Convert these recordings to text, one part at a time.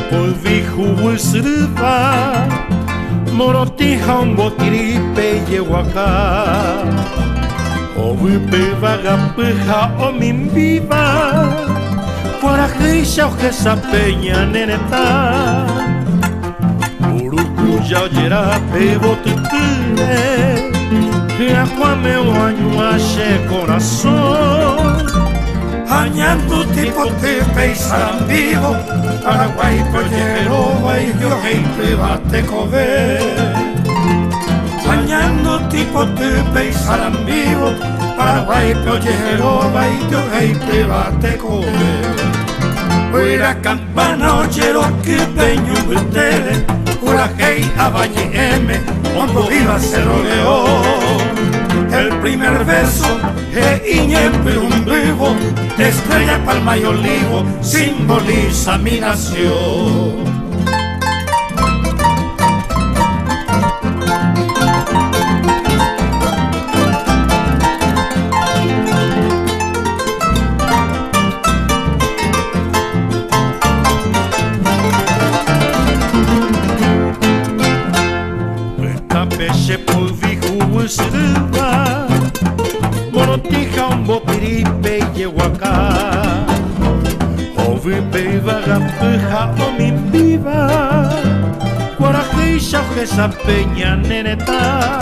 polvihu sirva moroti haumbo tiripe yehuaca ovipe vagapeja o mimbiva Guarajeisha ojesa peña neneta Urucuya oyera pebo tutine Acuame o añuache corazón Añando tipo tepe y sarambigo Paraguay pollero y yo gente bate cover Añando tipo tepe y sarambigo Paraguay pollero y yo gente bate cover Oira campana oyero que peño ustedes Ura hey abañe M Cuando viva se rodeó El primer verso iñepe un vivo Estrella, palma y olivo Simboliza mi nación Peche polvihu sirva Morotija un botiripe yehuaca Ovipe vagapeja o mimbiva Guarajeisha ojesa peña neneta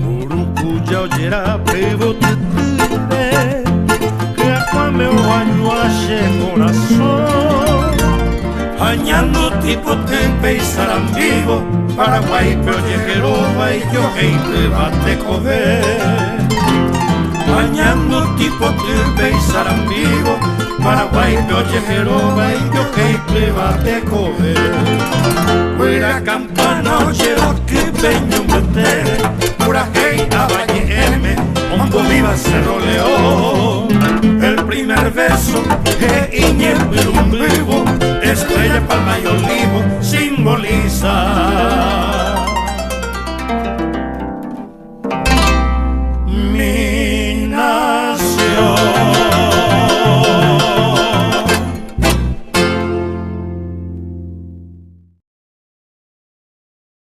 Urucuya oyera pebo tutine Que acuame o añuache corazón Añando tipo tempe y sarambigo Paraguay, Pollejero, y yo gente bate cover Añando tipo tempe y sarambigo Paraguay, Pollejero, y yo gente bate cover Fuera campana, oyero que peño metere Pura hey, abañe M, Hondo viva Cerro León El primer verso, iñepe un vivo Estrella, palma y olivo